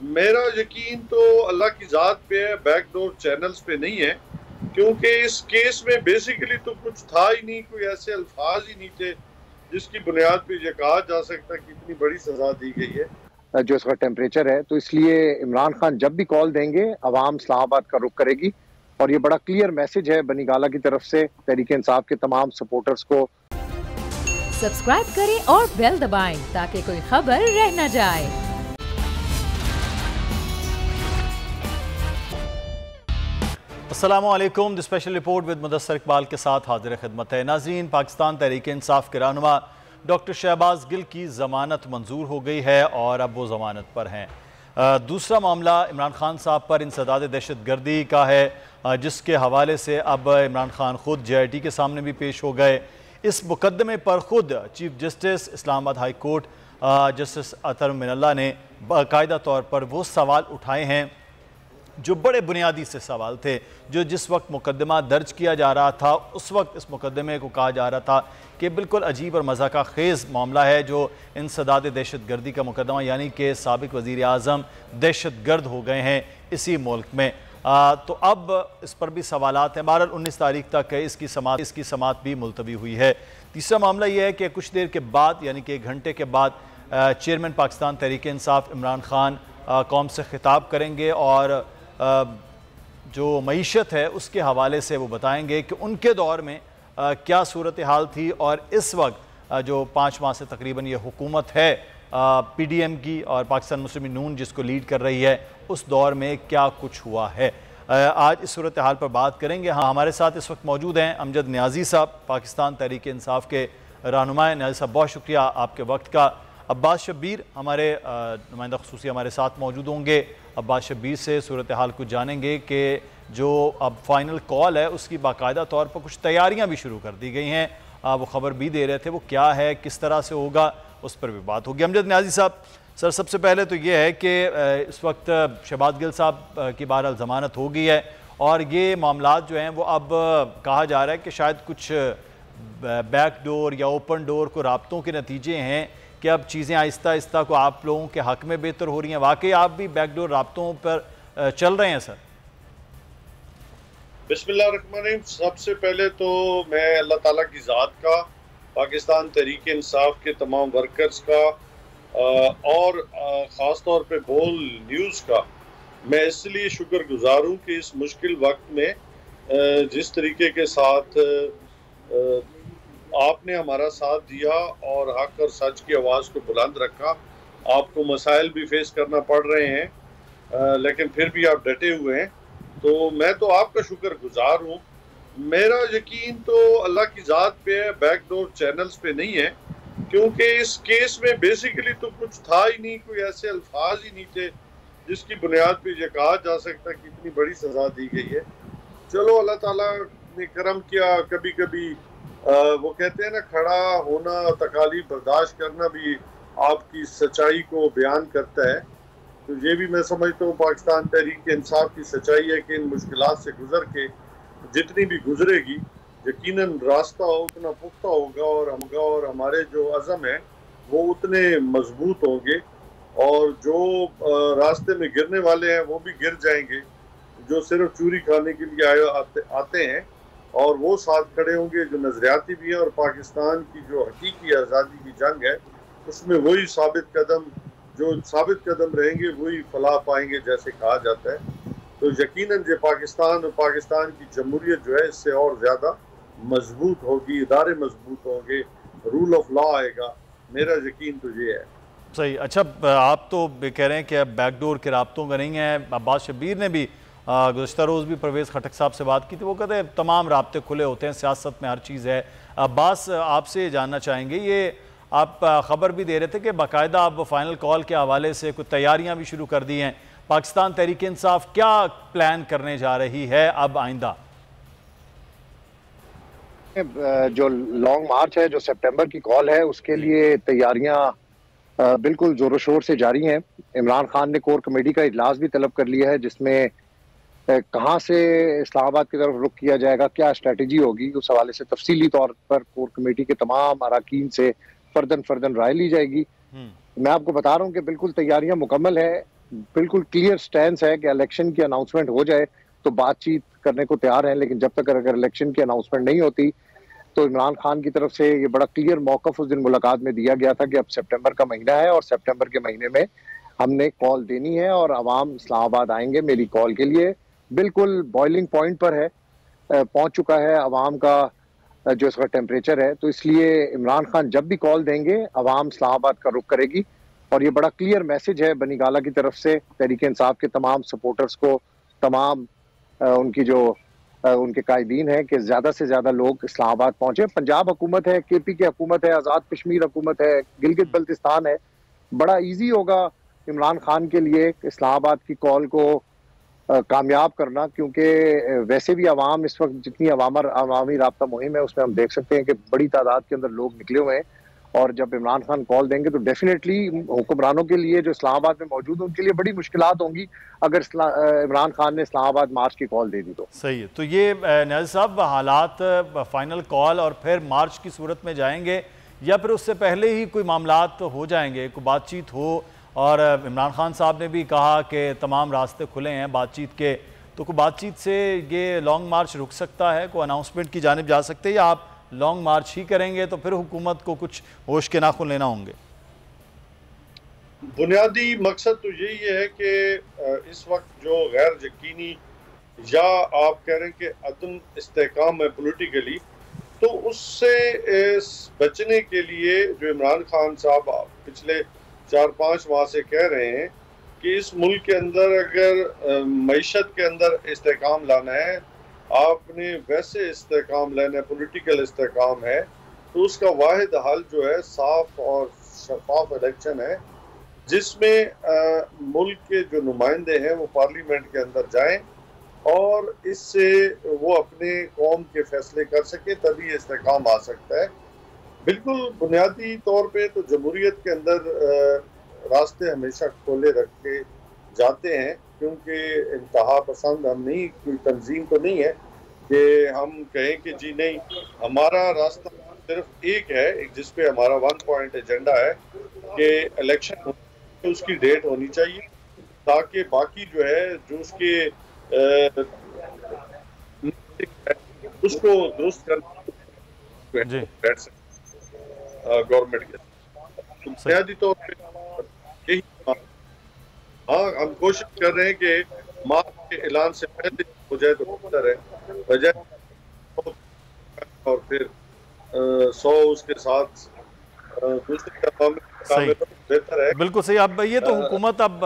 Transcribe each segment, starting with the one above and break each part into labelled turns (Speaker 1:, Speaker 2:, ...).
Speaker 1: मेरा यकीन तो अल्लाह की ज़ात पे है, बैकडोर चैनल्स पे नहीं है, क्योंकि इस केस में बेसिकली तो कुछ था ही नहीं, कोई ऐसे अल्फाज ही नहीं थे जिसकी बुनियाद पे ये कहा जा सकता कि इतनी बड़ी सजा दी गई है।
Speaker 2: जो इसका टेम्परेचर है, तो इसलिए इमरान खान जब भी कॉल देंगे अवाम इस्लामाबाद का रुख करेगी। और ये बड़ा क्लियर मैसेज है बनी गाला की तरफ से तहरीक इंसाफ के तमाम सपोर्टर्स को।
Speaker 3: सब्सक्राइब करें और बेल दबाएं ताकि कोई खबर रह न जाए।
Speaker 4: अस्सलामुअलैकुम। The special report with Mudassar Iqbal के साथ हाजिर खिदमत है। नाज़रीन, पाकिस्तान तहरीक इंसाफ के रहनुमा डॉक्टर शहबाज गिल की ज़मानत मंजूर हो गई है और अब वो ज़मानत पर हैं। दूसरा मामला इमरान खान साहब पर इंसदाद दहशत गर्दी का है, जिसके हवाले से अब इमरान खान खुद JIT के सामने भी पेश हो गए। इस मुकदमे पर खुद chief justice Islamabad high court justice Athar Minallah ने बाकायदा तौर पर वो सवाल उठाए हैं जो बड़े बुनियादी से सवाल थे, जो जिस वक्त मुकदमा दर्ज किया जा रहा था उस वक्त इस मुकदमे को कहा जा रहा था कि बिल्कुल अजीब और मज़ाक़ा ख़ेज़ मामला है, जो इंसदाद दहशत गर्दी का मुकदमा, यानी कि साबिक़ वज़ीर आज़म दहशत गर्द हो गए हैं इसी मुल्क में। तो अब इस पर भी सवालात हैं। 19 तारीख तक है इसकी समात भी मुलतवी हुई है। तीसरा मामला यह है कि कुछ देर के बाद, यानी कि 1 घंटे के बाद, चेयरमैन पाकिस्तान तहरीक इंसाफ इमरान खान कौम से खिताब करेंगे और जो मईशत है उसके हवाले से वो बताएंगे कि उनके दौर में क्या सूरत हाल थी और इस वक्त जो 5 माह से तकरीबन ये हुकूमत है PDM की और पाकिस्तान मुस्लिम नून जिसको लीड कर रही है, उस दौर में क्या कुछ हुआ है। आज इस सूरत हाल पर बात करेंगे। हाँ, हमारे साथ इस वक्त मौजूद हैं अमजद न्याजी साहब, पाकिस्तान तहरीक इंसाफ के रहनुमा। न्याजी साहब, बहुत शुक्रिया आपके वक्त का। अब्बास शब्बीर हमारे नुमाइंदा खुसूसी हमारे साथ मौजूद होंगे। अब्बास शब्बीर से सूरत हाल कुछ जानेंगे कि जो अब फाइनल कॉल है उसकी बाकायदा तौर पर कुछ तैयारियां भी शुरू कर दी गई हैं, वो खबर भी दे रहे थे, वो क्या है, किस तरह से होगा, उस पर भी बात होगी। अमजद न्याजी साहब, सर सबसे पहले तो ये है कि इस वक्त शहबाज गिल साहब की बहरहाल ज़मानत हो गई है और ये मामलात जो हैं वो अब कहा जा रहा है कि शायद कुछ बैक डोर या ओपन डोर को राब्तों के नतीजे हैं कि अब चीज़ें आहिस्ता आहिस्ता को आप लोगों के हक़ में बेहतर हो रही हैं। वाकई आप भी बैकडोर राब्तों पर चल रहे हैं सर?
Speaker 1: बिस्मिल्लाहिर्रहमानिर्रहीम। सबसे पहले तो मैं अल्लाह ताला की ज़ात का, पाकिस्तान तहरीक इंसाफ के तमाम वर्कर्स का और ख़ास तौर पे बोल न्यूज़ का मैं इसलिए शुक्रगुजार हूँ कि इस मुश्किल वक्त में जिस तरीके के साथ आपने हमारा साथ दिया और हक और सच की आवाज़ को बुलंद रखा। आपको मसाइल भी फेस करना पड़ रहे हैं, लेकिन फिर भी आप डटे हुए हैं, तो मैं तो आपका शुक्रगुजार हूँ। मेरा यकीन तो अल्लाह की ज़ात पे है, बैकडोर चैनल्स पे नहीं है, क्योंकि इस केस में बेसिकली तो कुछ था ही नहीं, कोई ऐसे अल्फाज ही नहीं थे जिसकी बुनियाद पे ये कहा जा सकता कि इतनी बड़ी सजा दी गई है। चलो, अल्लाह ताला ने करम किया। कभी कभी वो कहते हैं ना, खड़ा होना, तकालीफ बर्दाश्त करना भी आपकी सच्चाई को बयान करता है। तो ये भी मैं समझता हूँ पाकिस्तान तहरीक इंसाफ की सच्चाई है कि इन मुश्किलात से गुजर के जितनी भी गुजरेगी, यकीनन रास्ता उतना पुख्ता होगा और हमारे जो अज़म है वो उतने मजबूत होंगे और जो रास्ते में गिरने वाले हैं वो भी गिर जाएंगे, जो सिर्फ चूरी खाने के लिए आते हैं, और वो साथ खड़े होंगे जो नजरियाती भी हैं। और पाकिस्तान की जो हकीकी आज़ादी की जंग है उसमें वही साबित कदम रहेंगे, वही फलाह पाएंगे जैसे कहा जाता है। तो यकीनन जो पाकिस्तान और पाकिस्तान की जमहूरियत जो है इससे और ज़्यादा मजबूत होगी, इदारे मजबूत होंगे, रूल ऑफ लॉ आएगा। मेरा यकीन तो ये है।
Speaker 4: सही। अच्छा, आप तो कह रहे हैं कि अब बैकडोर के राब्तों का नहीं है। अब्बास शब्बीर ने भी गुज़श्ता रोज़ भी परवेज़ खटक साहब से बात की थी, वो कहते हैं तमाम राब्ते खुले होते हैं, सियासत में हर चीज़ है। अब्बास, आपसे जानना चाहेंगे, ये आप ख़बर भी दे रहे थे कि बाकायदा आप फाइनल कॉल के हवाले से कुछ तैयारियां भी शुरू कर दी हैं। पाकिस्तान तहरीक इंसाफ क्या प्लान करने जा रही है अब आइंदा?
Speaker 2: जो लॉन्ग मार्च है, जो सितंबर की कॉल है, उसके लिए तैयारियां बिल्कुल जोरों शोर से जारी हैं। इमरान खान ने कोर कमेटी का इजलास भी तलब कर लिया है, जिसमें कहाँ से इस्लामाबाद की तरफ रुख किया जाएगा, क्या स्ट्रेटजी होगी, उस हवाले से तफसीली तौर पर कोर कमेटी के तमाम अरकान से फर्दन राय ली जाएगी। मैं आपको बता रहा हूँ कि बिल्कुल तैयारियां मुकम्मल है। बिल्कुल क्लियर स्टैंड है कि इलेक्शन की अनाउंसमेंट हो जाए तो बातचीत करने को तैयार हैं, लेकिन जब तक अगर इलेक्शन की अनाउंसमेंट नहीं होती तो इमरान खान की तरफ से ये बड़ा क्लियर मौकफ उस दिन मुलाकात में दिया गया था कि अब सितंबर का महीना है और सितंबर के महीने में हमने कॉल देनी है और अवाम इस्लामाबाद आएंगे मेरी कॉल के लिए। बिल्कुल बॉइलिंग पॉइंट पर है, पहुंच चुका है अवाम का जो इसका टेम्परेचर है, तो इसलिए इमरान खान जब भी कॉल देंगे अवाम इस्लामाबाद का रुख करेगी। और ये बड़ा क्लियर मैसेज है बनी गाला की तरफ से तहरीक इंसाफ के तमाम सपोर्टर्स को, तमाम उनकी जो उनके कायदीन है कि ज्यादा से ज्यादा लोग इस्लामाबाद पहुंचे। पंजाब हुकूमत है, KP की हुकूमत है, आज़ाद कश्मीर हुकूमत है, गिलगित बल्तिस्तान है, बड़ा ईजी होगा इमरान खान के लिए इस्लामाबाद की कॉल को कामयाब करना, क्योंकि वैसे भी अवाम इस वक्त जितनी अवामी राब्ता मुहिम है उसमें हम देख सकते हैं कि बड़ी तादाद के अंदर लोग निकले हुए हैं। और जब इमरान खान कॉल देंगे तो डेफिनेटली हुक्मरानों के लिए जो इस्लामाबाद में मौजूद है उनके लिए बड़ी मुश्किलात होंगी अगर इमरान खान ने इस्लामाबाद मार्च की कॉल दे दी तो।
Speaker 4: सही है। तो ये नियाज़ साहब हालात फाइनल कॉल और फिर मार्च की सूरत में जाएंगे या फिर उससे पहले ही कोई मामलात हो जाएंगे, कोई बातचीत हो? और इमरान खान साहब ने भी कहा कि तमाम रास्ते खुले हैं बातचीत के, तो कोई बातचीत से ये लॉन्ग मार्च रुक सकता है, कोई अनाउंसमेंट की जानिब जा सकते हैं, या आप लॉन्ग मार्च ही करेंगे तो फिर हुकूमत को कुछ होश के नाखून लेना होंगे?
Speaker 1: बुनियादी मकसद तो यही है कि इस वक्त जो गैर यकीनी या आप कह रहे हैं कि अदम इस्तेकाम है पॉलिटिकली, तो उससे बचने के लिए जो इमरान खान साहब पिछले 4-5 माह से कह रहे हैं कि इस मुल्क के अंदर अगर मईशत के अंदर इस्तेकाम लाना है, आपने वैसे इस्तेकाम लेना है, पॉलिटिकल इस्तेकाम है, तो उसका वाहिद हल जो है साफ और शफाफ इलेक्शन है, जिसमें मुल्क के जो नुमाइंदे हैं वो पार्लियामेंट के अंदर जाएं और इससे वो अपने कौम के फैसले कर सके, तभी इस्तेकाम आ सकता है। बिल्कुल बुनियादी तौर पे तो जमहूरियत के अंदर रास्ते हमेशा खोले रखे जाते हैं, क्योंकि इंतहा पसंद हम नहीं, कोई तंजीम तो नहीं है कि हम कहें कि जी नहीं, हमारा रास्ता सिर्फ एक है, जिसपे हमारा 1 पॉइंट एजेंडा है कि इलेक्शन उसकी डेट होनी चाहिए, ताकि बाकी जो है जो उसके उसको दुरुस्त करना गवर्नमेंट के बुनियादी तौर पे यही। हाँ, हम कोशिश कर रहे हैं कि मार्च के ऐलान से पहले हो जाए तो बेहतर है, बजाय और फिर 100 उसके साथ दूसरे काम में बेहतर है।
Speaker 4: बिल्कुल सही। अब ये तो हुकूमत अब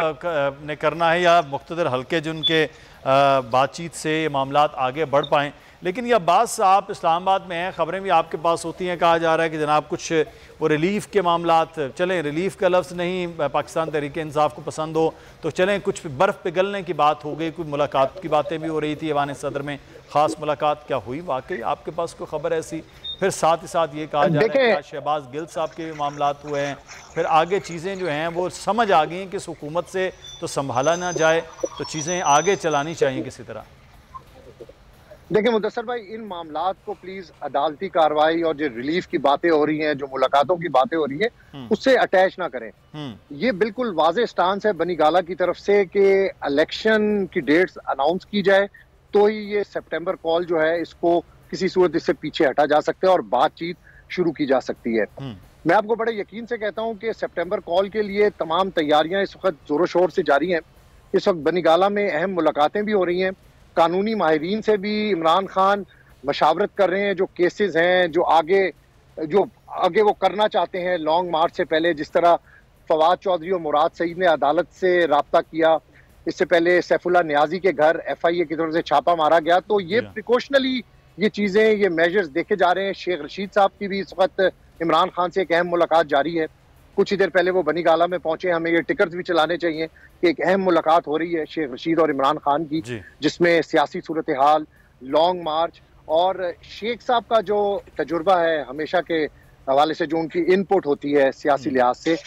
Speaker 4: ने करना है या मुख्तदर हल्के जिनके बातचीत से ये मामलात आगे बढ़ पाएँ। लेकिन ये अब्बास आप इस्लामाबाद में हैं, ख़बरें भी आपके पास होती हैं, कहा जा रहा है कि जनाब कुछ वो रिलीफ़ के मामलात चलें, रिलीफ़ का लफ्ज़ नहीं पाकिस्तान तहरीक इंसाफ को पसंद हो तो चलें, कुछ बर्फ़ पिघलने की बात हो गई, कोई मुलाकात की बातें भी हो रही थी ऐवान सदर में, ख़ास मुलाकात क्या हुई वाकई आपके पास कोई ख़बर ऐसी? फिर साथ ही साथ ये कहा जा रहा है कि शहबाज गिल साहब के मामलात हुए हैं, फिर आगे चीज़ें जो हैं वो समझ आ गई हैं कि इस हुकूमत से तो संभाला ना जाए, तो चीज़ें आगे चलानी चाहिए किसी तरह।
Speaker 2: देखिए मुदस्सर भाई, इन मामलात को प्लीज अदालती कार्रवाई और जो रिलीफ की बातें हो रही हैं, जो मुलाकातों की बातें हो रही हैं, उससे अटैच ना करें। ये बिल्कुल वाज़ेह स्टांस है बनी गाला की तरफ से कि इलेक्शन की डेट्स अनाउंस की जाए तो ही ये सितंबर कॉल जो है इसको किसी सूरत इससे पीछे हटा जा सकता है और बातचीत शुरू की जा सकती है। मैं आपको बड़े यकीन से कहता हूँ कि सितंबर कॉल के लिए तमाम तैयारियां इस वक्त जोरों शोर से जारी हैं। इस वक्त बनी गाला में अहम मुलाकातें भी हो रही हैं, कानूनी माहिरीन से भी इमरान खान मशावरत कर रहे हैं, जो केसेस हैं जो आगे वो करना चाहते हैं लॉन्ग मार्च से पहले। जिस तरह फवाद चौधरी और मुराद सईद ने अदालत से रब्ता किया, इससे पहले सैफुल्लाह नियाजी के घर FIA की तरफ से छापा मारा गया, तो ये प्रिकॉशनली ये चीज़ें, ये मेजर्स देखे जा रहे हैं। शेख रशीद साहब की भी इस वक्त इमरान खान से एक अहम मुलाकात जारी है, कुछ ही देर पहले वो बनी गाला में पहुंचे। हमें ये टिकट्स भी चलाने चाहिए कि एक अहम मुलाकात हो रही है शेख रशीद और इमरान खान की, जिसमें सियासी सूरत हाल, लॉन्ग मार्च और शेख साहब का जो तजुर्बा है हमेशा के हवाले से, जो उनकी इनपुट होती है सियासी लिहाज से,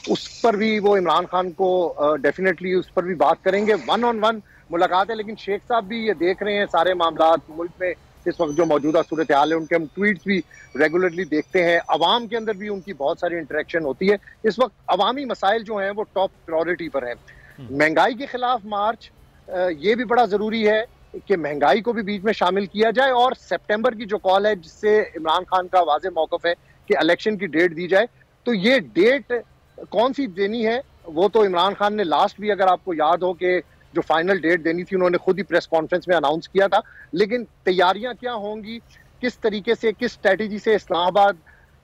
Speaker 2: उस पर भी वो इमरान खान को डेफिनेटली उस पर भी बात करेंगे। 1-on-1 मुलाकात है, लेकिन शेख साहब भी ये देख रहे हैं सारे मामलात मुल्क में इस वक्त जो मौजूदा सूरत हाल है, उनके हम ट्वीट्स भी रेगुलरली देखते हैं। अवाम के अंदर भी उनकी बहुत सारी इंटरेक्शन होती है। इस वक्त अवामी मसाइल जो हैं वो टॉप प्रायोरिटी पर हैं। महंगाई के खिलाफ मार्च, ये भी बड़ा जरूरी है कि महंगाई को भी बीच में शामिल किया जाए, और सितंबर की जो कॉल है जिससे इमरान खान का वाज़ेह मौक़िफ़ है कि इलेक्शन की डेट दी जाए, तो ये डेट कौन सी देनी है वो तो इमरान खान ने लास्ट भी, अगर आपको याद हो, कि जो फाइनल डेट देनी थी उन्होंने खुद ही प्रेस कॉन्फ्रेंस में अनाउंस किया था। लेकिन तैयारियां क्या होंगी, किस तरीके से, किस स्ट्रेटेजी से इस्लामाबाद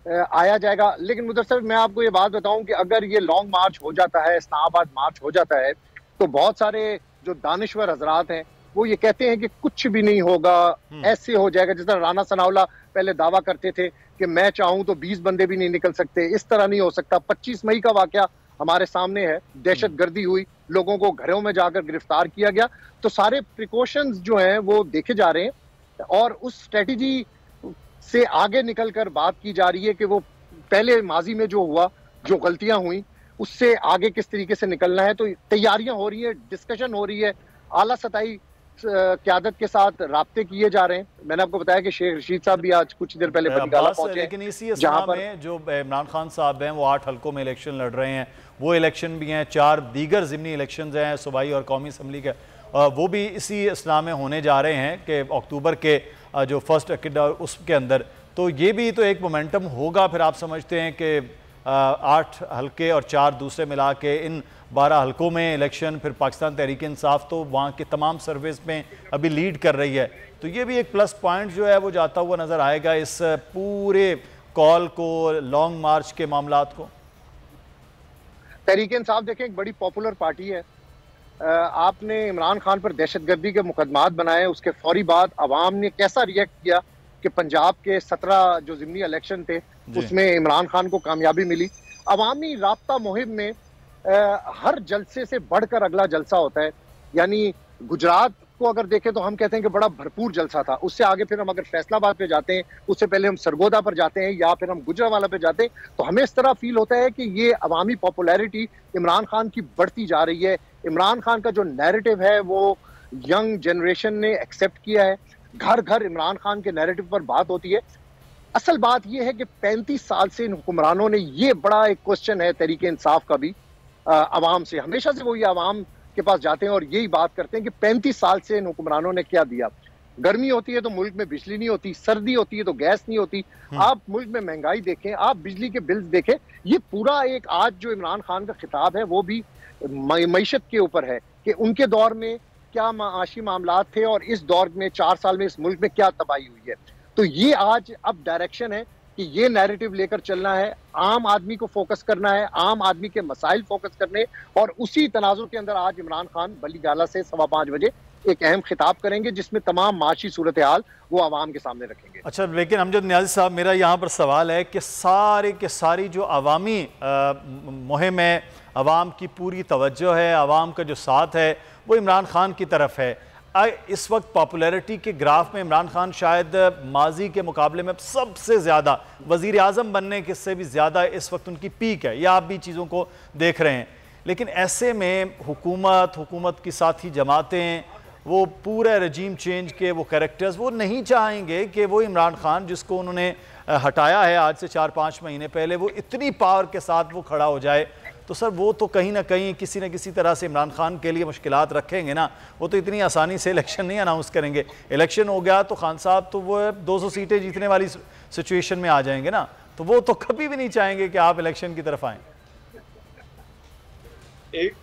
Speaker 2: आया जाएगा। लेकिन मुदस्सिर, मैं आपको ये बात बताऊं कि अगर ये लॉन्ग मार्च हो जाता है, इस्लामाबाद मार्च हो जाता है, तो बहुत सारे जो दानिश्वर हजरात हैं वो ये कहते हैं कि कुछ भी नहीं होगा, ऐसे हो जाएगा। जिस तरह राना सनाउल्लाह पहले दावा करते थे कि मैं चाहूं तो 20 बंदे भी नहीं निकल सकते, इस तरह नहीं हो सकता। 25 मई का वाकया हमारे सामने है, दहशत गर्दी हुई, लोगों को घरों में जाकर गिरफ्तार किया गया। तो सारे प्रिकॉशंस जो हैं वो देखे जा रहे हैं, और उस स्ट्रेटेजी से आगे निकलकर बात की जा रही है कि वो पहले माजी में जो हुआ, जो गलतियां हुई, उससे आगे किस तरीके से निकलना है। तो तैयारियां हो रही है, डिस्कशन हो रही है, आला सतही क़यादत के साथ राब्ते किए जा रहे हैं। मैंने आपको बताया कि शेख रशीद साहब भी आज कुछ देर पहले बंगाला पहुंचे।
Speaker 4: लेकिन इसी असना में जो इमरान खान साहब हैं वो 8 हल्कों में इलेक्शन लड़ रहे हैं, वो इलेक्शन भी हैं, 4 दीगर ज़िमनी इलेक्शन हैं सूबाई और कौमी असम्बली के, वो भी इसी असना में होने जा रहे हैं कि अक्टूबर के जो फर्स्ट उसके अंदर। तो ये भी तो एक मोमेंटम होगा। फिर आप समझते हैं कि 8 हल्के और 4 दूसरे मिला के इन 12 हल्कों में इलेक्शन, फिर पाकिस्तान तहरीक इंसाफ तो वहाँ के तमाम सर्विस में अभी लीड कर रही है, तो ये भी एक प्लस पॉइंट जो है वो जाता हुआ नज़र आएगा इस पूरे कॉल को, लॉन्ग मार्च के मामलात को।
Speaker 2: तहरीक इंसाफ देखें एक बड़ी पॉपुलर पार्टी है। आपने इमरान खान पर दहशतगर्दी के मुकदमात बनाए, उसके फौरी बाद अवाम ने कैसा रिएक्ट किया कि पंजाब के 17 जो ज़िमनी इलेक्शन थे उसमें इमरान खान को कामयाबी मिली। अवामी राब्ता मुहिम में हर जलसे से बढ़कर अगला जलसा होता है। यानी गुजरात को अगर देखें तो हम कहते हैं कि बड़ा भरपूर जलसा था, उससे आगे फिर हम अगर फैसलाबाद पे जाते हैं, उससे पहले हम सरगोदा पर जाते हैं, या फिर हम गुजरावाला पे जाते हैं, तो हमें इस तरह फील होता है कि ये अवामी पॉपुलैरिटी इमरान खान की बढ़ती जा रही है। इमरान खान का जो नैरेटिव है वो यंग जनरेशन ने एक्सेप्ट किया है, घर घर इमरान खान के नैरेटिव पर बात होती है। असल बात यह है कि 35 साल से इन हुक्मरानों ने, ये बड़ा एक क्वेश्चन है तहरीक इंसाफ का भी, आवाम से हमेशा से वो ये आवाम के पास जाते हैं और यही बात करते हैं कि 35 साल से इन हुक्मरानों ने क्या दिया। गर्मी होती है तो मुल्क में बिजली नहीं होती, सर्दी होती है तो गैस नहीं होती, आप मुल्क में महंगाई देखें, आप बिजली के बिल्स देखें। ये पूरा एक आज जो इमरान खान का खिताब है वो भी मईशत के ऊपर है कि उनके दौर में क्या माशी मामलात थे और इस दौर में 4 साल में इस मुल्क में क्या तबाही हुई है। तो ये आज अब डायरेक्शन है कि ये नैरेटिव लेकर चलना है, आम आदमी को फोकस करना है, आम आदमी के मसाइल फोकस करने, और उसी तनाजुर के अंदर आज इमरान खान बलीगाला से 5:15 बजे एक अहम खिताब करेंगे जिसमें तमाम माशी सूरत हाल वो आवाम के सामने रखेंगे।
Speaker 4: अच्छा, लेकिन अमजद नियाज़ी साहब, मेरा यहाँ पर सवाल है कि सारे के सारी जो अवामी मुहिम है, आवाम की पूरी तवज्जो है, आवाम का जो साथ है वो इमरान खान की तरफ है। इस वक्त पॉपुलैरिटी के ग्राफ में इमरान खान शायद माजी के मुकाबले में सबसे ज़्यादा, वज़ीर आज़म बनने के से भी ज़्यादा इस वक्त उनकी पीक है, या आप भी चीज़ों को देख रहे हैं। लेकिन ऐसे में हुकूमत की साथी जमातें, वो पूरा रजीम चेंज के वो कैरेक्टर्स, वो नहीं चाहेंगे कि वो इमरान खान जिसको उन्होंने हटाया है आज से 4-5 महीने पहले, वो इतनी पावर के साथ वो खड़ा हो जाए। तो सर वो तो कहीं ना कहीं किसी न किसी तरह से इमरान खान के लिए मुश्किलात रखेंगे ना। वो तो इतनी आसानी से इलेक्शन नहीं अनाउंस करेंगे। इलेक्शन हो गया तो खान साहब तो वो 200 सीटें जीतने वाली सिचुएशन में आ जाएंगे ना, तो वो तो कभी भी नहीं चाहेंगे कि आप इलेक्शन की तरफ आएँ।
Speaker 1: एक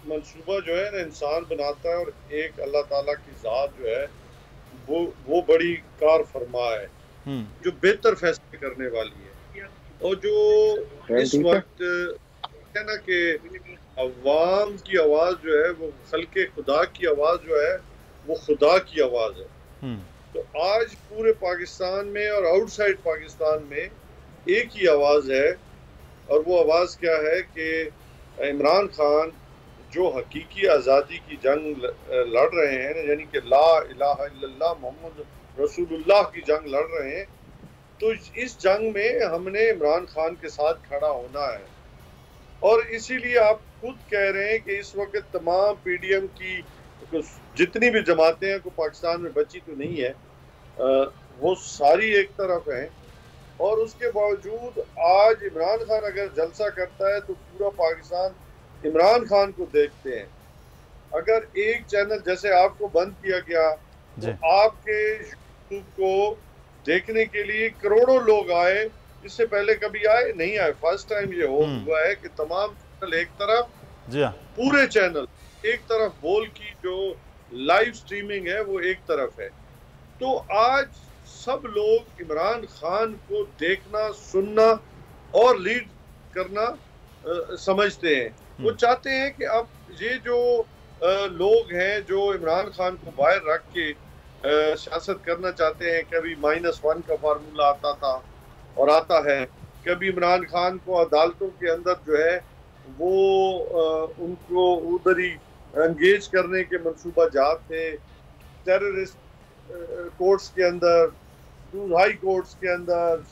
Speaker 1: मंसूबा जो है ना इंसान बनाता है, और एक अल्लाह ताला की ज़ात जो है वो बड़ी कार फरमा है जो बेहतर फैसले करने वाली है। और जो इस वक्त है ना कि अवाम की आवाज़ जो है वो खल्के खुदा की आवाज़ जो है वो खुदा की आवाज़ है। तो आज पूरे पाकिस्तान में और आउटसाइड पाकिस्तान में एक ही आवाज़ है, और वो आवाज़ क्या है कि इमरान खान जो हकीकी आज़ादी की जंग लड़ रहे हैं, यानी कि ला इलाहा इल्लल्लाह मोहम्मद रसूलुल्लाह की जंग लड़ रहे हैं, तो इस जंग में हमने इमरान खान के साथ खड़ा होना है। और इसीलिए आप खुद कह रहे हैं कि इस वक्त तमाम पीडीएम की जितनी भी जमातें हैं को पाकिस्तान में बची तो नहीं है, वो सारी एक तरफ हैं, और उसके बावजूद आज इमरान खान अगर जलसा करता है तो पूरा पाकिस्तान इमरान खान को देखते हैं, अगर एक चैनल जैसे आपको बंद किया गया तो आपके यूट्यूब को देखने के लिए करोड़ों लोग आए, इससे पहले कभी आए नहीं आए, फर्स्ट टाइम ये हुआ है कि तमाम चैनल एक तरफ, पूरे चैनल एक तरफ, बोल की जो लाइव स्ट्रीमिंग है वो एक तरफ है। तो आज सब लोग इमरान खान को देखना, सुनना और लीड करना समझते हैं। वो चाहते हैं कि अब ये जो लोग हैं जो इमरान खान को बाहर रख के सियासत करना चाहते हैं, कभी -1 का फार्मूला आता था और आता है, कभी इमरान खान को अदालतों के अंदर जो है वो उनको उधर ही एंगेज करने के मंसूबा जात थे, टेररिस्ट कोर्ट्स के अंदर, हाई कोर्ट्स के अंदर,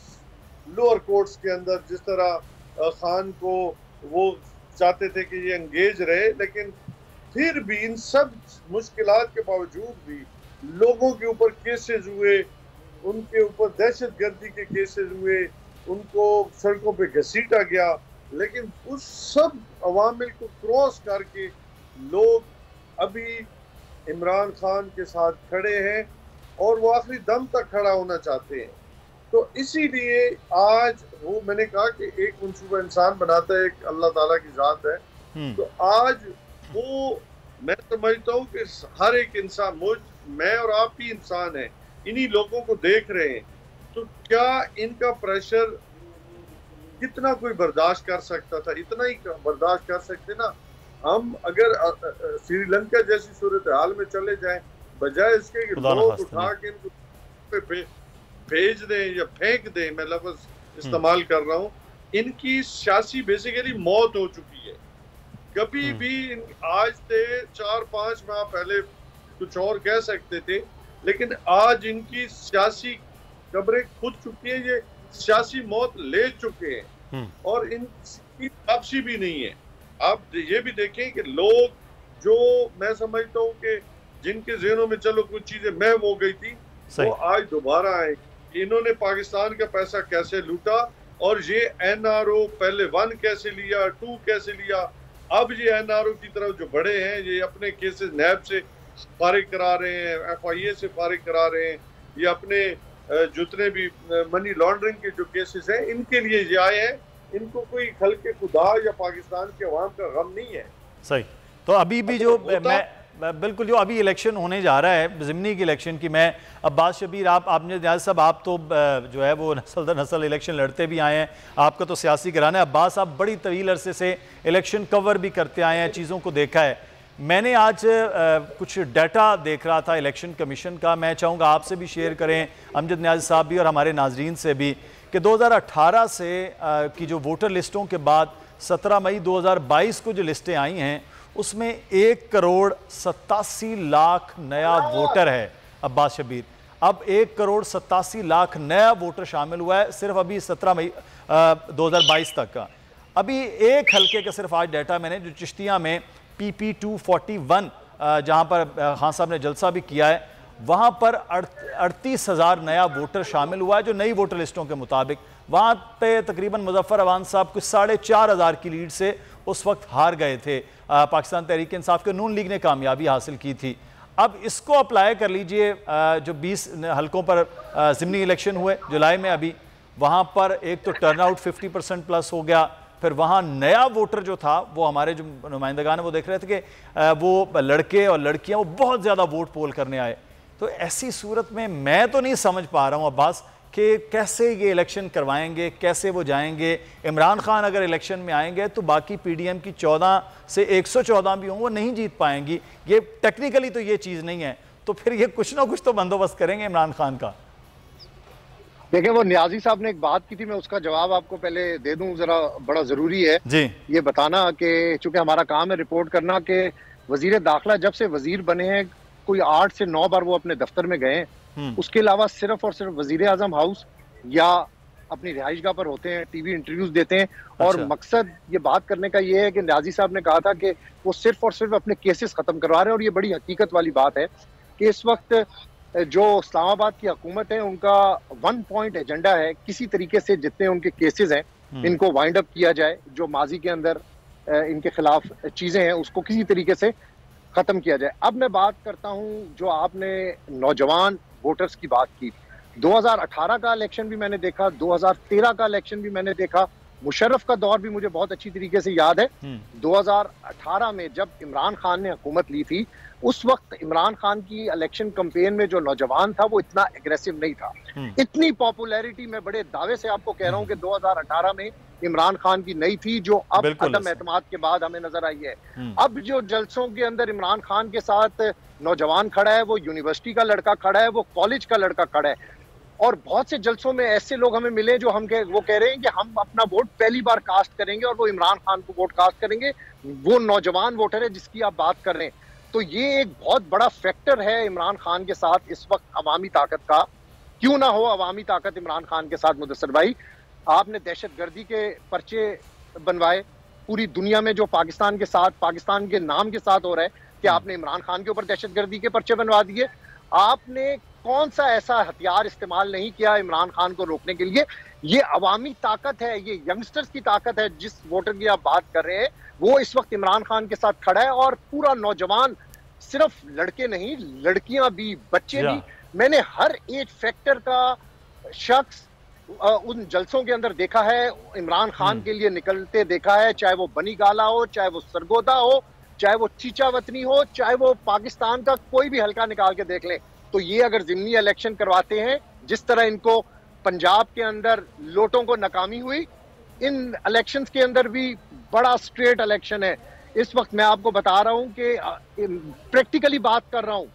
Speaker 1: लोअर कोर्ट्स के अंदर, जिस तरह खान को वो चाहते थे कि ये एंगेज रहे, लेकिन फिर भी इन सब मुश्किलात के बावजूद भी लोगों के ऊपर केसेस हुए, उनके ऊपर दहशतगर्दी के केसेस हुए, उनको सड़कों पे घसीटा गया, लेकिन उस सब अवामिल को क्रॉस करके लोग अभी इमरान खान के साथ खड़े हैं और वो आखिरी दम तक खड़ा होना चाहते हैं। तो इसीलिए आज वो मैंने कहा कि एक मंसूबा इंसान बनाता है, एक अल्लाह ताला की जात है। तो आज वो मैं समझता हूँ कि हर एक इंसान, मैं और आप भी इंसान हैं, इन्हीं लोगों को देख रहे हैं, तो क्या इनका प्रेशर कितना कोई बर्दाश्त कर सकता था? इतना ही बर्दाश्त कर सकते ना हम। अगर श्रीलंका जैसी सूरत हाल में चले जाएं, बजाय इसके कि लोग उठा के इनको भेज दें या फेंक दें, मैं लफ्ज इस्तेमाल कर रहा हूँ, इनकी सियासी बेसिकली मौत हो चुकी है। कभी भी आज से 4-5 माह पहले कुछ और कह सकते थे, लेकिन आज इनकी सियासी कब्रें खुद चुकी है, ये सियासी मौत ले चुके हैं और इनकी वापसी भी नहीं है। आप ये भी देखें कि लोग जो मैं समझता हूँ कि जिनके ज़हनों में चलो कुछ चीजें महव हो गई थी, वो आज दोबारा आए। इन्होंने पाकिस्तान का पैसा कैसे लूटा और ये NRO पहले 1 कैसे लिया, 2 कैसे लिया, अब ये NRO की तरफ जो बढ़े हैं, ये अपने केसेस नैब से फारिग करा रहे हैं, FIA से फारिग करा रहे हैं, ये अपने जितने भी मनी लॉन्ड्रिंग के जो केसेस हैं इनके लिए ये आए हैं। इनको कोई खल्के खुदा या पाकिस्तान के अवाम का गम नहीं है।
Speaker 4: सही। तो अभी भी जो बिल्कुल जो अभी इलेक्शन होने जा रहा है, ज़िमनी की इलेक्शन की, मैं अब्बास शबीर आपने न्याज़ साहब, आप तो जो है वो नस्ल दर नस्ल इलेक्शन लड़ते भी आए हैं, आपका तो सियासी घराना है। अब्बास आप बड़ी तवील अरसे से इलेक्शन कवर भी करते आए हैं, चीज़ों को देखा है। मैंने आज कुछ डाटा देख रहा था इलेक्शन कमीशन का, मैं चाहूँगा आपसे भी शेयर करें, अमजद न्याज़ साहब भी और हमारे नाजरीन से भी, कि 2018 से की जो वोटर लिस्टों के बाद 17 मई 2022 को जो लिस्टें आई हैं उसमें 1,87,00,000 नया वोटर है अब्बास शबीर। अब 1,87,00,000 नया वोटर शामिल हुआ है सिर्फ अभी 17 मई 2022 तक का। अभी एक हल्के का सिर्फ आज डाटा मैंने जो चिश्तिया में PP 241 जहाँ पर खान साहब ने जलसा भी किया है, वहाँ पर 38,000 नया वोटर शामिल हुआ है जो नई वोटर लिस्टों के मुताबिक। वहाँ पे तकरीबन मुजफ्फर अवान साहब कुछ 4,500 की लीड से उस वक्त हार गए थे। पाकिस्तान तहरीक इंसाफ के नून लीग ने कामयाबी हासिल की थी। अब इसको अप्लाई कर लीजिए, जो 20 हलकों पर ज़िमनी इलेक्शन हुए जुलाई में, अभी वहाँ पर एक तो टर्नआउट 50% प्लस हो गया, फिर वहाँ नया वोटर जो था वो हमारे जो नुमाइंदगान है वो देख रहे थे कि वो लड़के और लड़कियाँ वो बहुत ज़्यादा वोट पोल करने आए। तो ऐसी सूरत में मैं तो नहीं समझ पा रहा हूँ अब्बास कि कैसे ये इलेक्शन करवाएंगे, कैसे वो जाएंगे। इमरान खान अगर इलेक्शन में आएंगे तो बाकी PDM की 14 से 114 भी हों वो नहीं जीत पाएंगी। ये टेक्निकली तो ये चीज़ नहीं है, तो फिर ये कुछ ना कुछ तो बंदोबस्त करेंगे इमरान खान का।
Speaker 2: देखिए, वो न्याजी साहब ने एक बात की थी, मैं उसका जवाब आपको पहले दे दूं, जरा बड़ा जरूरी है जी ये बताना कि चूंकि हमारा काम है रिपोर्ट करना कि वजीर दाखिला जब से वजीर बने हैं कोई 8 से 9 बार वो अपने दफ्तर में गए, उसके अलावा सिर्फ और सिर्फ वजीर आजम हाउस या अपनी रिहाइशगाह पर होते हैं, टीवी इंटरव्यूज देते हैं। और मकसद ये बात करने का ये है कि न्याजी साहब ने कहा था कि वो सिर्फ और सिर्फ अपने केसेस खत्म करवा रहे हैं, और ये बड़ी हकीकत वाली बात है कि इस वक्त जो इस्लामाबाद की हुकूमत है उनका 1 पॉइंट एजेंडा है, किसी तरीके से जितने उनके केसेस हैं इनको वाइंड अप किया जाए। जो माजी के अंदर इनके खिलाफ चीजें हैं उसको किसी तरीके से खत्म किया जाए। अब मैं बात करता हूं, जो आपने नौजवान वोटर्स की बात की, 2018 का इलेक्शन भी मैंने देखा, 2013 का इलेक्शन भी मैंने देखा, मुशर्रफ का दौर भी मुझे बहुत अच्छी तरीके से याद है। 2018 में जब इमरान खान ने हुकूमत ली थी, उस वक्त इमरान खान की इलेक्शन कैंपेन में जो नौजवान था वो इतना एग्रेसिव नहीं था। इतनी पॉपुलैरिटी मैं बड़े दावे से आपको कह रहा हूं कि 2018 में इमरान खान की नहीं थी, जो अब अदम एतमाद के बाद हमें नजर आई है। अब जो जलसों के अंदर इमरान खान के साथ नौजवान खड़ा है, वो यूनिवर्सिटी का लड़का खड़ा है, वो कॉलेज का लड़का खड़ा है, और बहुत से जलसों में ऐसे लोग हमें मिले जो वो कह रहे हैं कि हम अपना वोट पहली बार कास्ट करेंगे और वो इमरान खान को वोट कास्ट करेंगे। वो नौजवान वोटर है जिसकी आप बात कर रहे हैं। तो ये एक बहुत बड़ा फैक्टर है इमरान खान के साथ इस वक्त अवामी ताकत का। क्यों ना हो अवामी ताकत इमरान खान के साथ। मुदस्सर भाई, आपने दहशतगर्दी के पर्चे बनवाए पूरी दुनिया में, जो पाकिस्तान के साथ, पाकिस्तान के नाम के साथ हो रहा है कि आपने इमरान खान के ऊपर दहशतगर्दी के पर्चे बनवा दिए। आपने कौन सा ऐसा हथियार इस्तेमाल नहीं किया इमरान खान को रोकने के लिए? ये अवामी ताकत है, ये यंगस्टर्स की ताकत है। जिस वोटर की आप बात कर रहे हैं वो इस वक्त इमरान खान के साथ खड़ा है, और पूरा नौजवान, सिर्फ लड़के नहीं, लड़कियां भी, बच्चे भी, मैंने हर एज फैक्टर का शख्स उन जलसों के अंदर देखा है, इमरान खान के लिए निकलते देखा है। चाहे वो बनी गाला हो, चाहे वो सरगोदा हो, चाहे वो चीचा वतनी हो, चाहे वो पाकिस्तान का कोई भी हल्का निकाल के देख ले। तो ये अगर ज़िमनी इलेक्शन करवाते हैं, जिस तरह इनको पंजाब के अंदर लोटों को नाकामी हुई, इन इलेक्शंस के अंदर भी बड़ा स्ट्रेट इलेक्शन है। इस वक्त मैं आपको बता रहा हूं कि प्रैक्टिकली बात कर रहा हूं,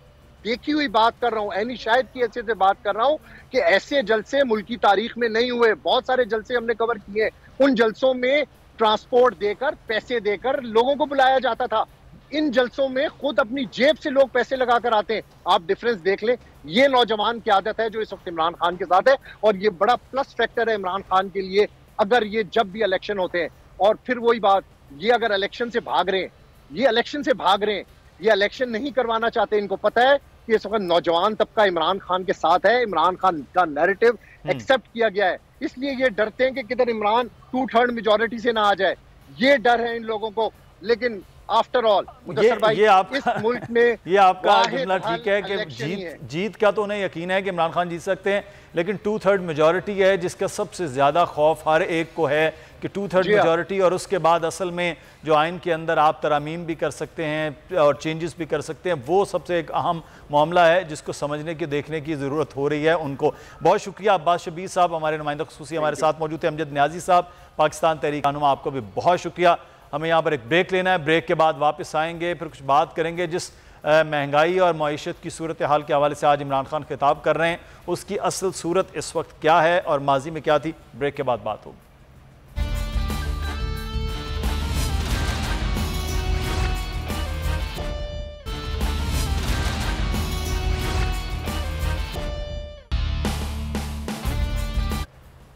Speaker 2: देखी हुई बात कर रहा हूं, ऐनी शायद की हैसियत से बात कर रहा हूं कि ऐसे जलसे मुल्क की तारीख में नहीं हुए। बहुत सारे जलसे हमने कवर किए, उन जलसों में ट्रांसपोर्ट देकर, पैसे देकर लोगों को बुलाया जाता था। इन जलसों में खुद अपनी जेब से लोग पैसे लगा कर आते हैं। आप डिफरेंस देख लें। ये नौजवान की आदत है जो इस वक्त इमरान खान के साथ है, और ये बड़ा प्लस फैक्टर है इमरान खान के लिए अगर ये जब भी इलेक्शन होते हैं। और फिर वही बात, ये अगर इलेक्शन से भाग रहे हैं, ये इलेक्शन से भाग रहे हैं, ये इलेक्शन नहीं करवाना चाहते। इनको पता है कि इस वक्त नौजवान तबका इमरान खान के साथ है, इमरान खान का नैरेटिव एक्सेप्ट किया गया है, इसलिए ये डरते हैं कि किधर इमरान 2/3 मेजॉरिटी से ना आ जाए। ये डर है इन लोगों को। लेकिन आफ्टर ऑल मुदस्सर भाई, इस मुल्क में
Speaker 4: ये आपका जुमला ठीक है कि जीत का तो उन्हें यकीन है कि इमरान खान जीत सकते हैं, लेकिन 2/3 मेजॉरिटी है जिसका सबसे ज्यादा खौफ हर एक को है कि 2/3 मेजॉरिटी, और उसके बाद असल में जो आइन के अंदर आप तरामीम भी कर सकते हैं और चेंजेस भी कर सकते हैं, वो सबसे एक अहम मामला है जिसको समझने की, देखने की ज़रूरत हो रही है उनको। बहुत शुक्रिया अब्बास शबीर साहब, हमारे नुमाइंदा खुसूसी हमारे साथ मौजूद थे। अमजद न्याजी साहब, पाकिस्तान तहरीक रहनुमा, आपको भी बहुत शुक्रिया। हमें यहाँ पर एक ब्रेक लेना है, ब्रेक के बाद वापस आएंगे, फिर कुछ बात करेंगे जिस महंगाई और मईशत की सूरत हाल के हवाले से आज इमरान खान खिताब कर रहे हैं, उसकी असल सूरत इस वक्त क्या है और माजी में क्या थी। ब्रेक के बाद बात होगी।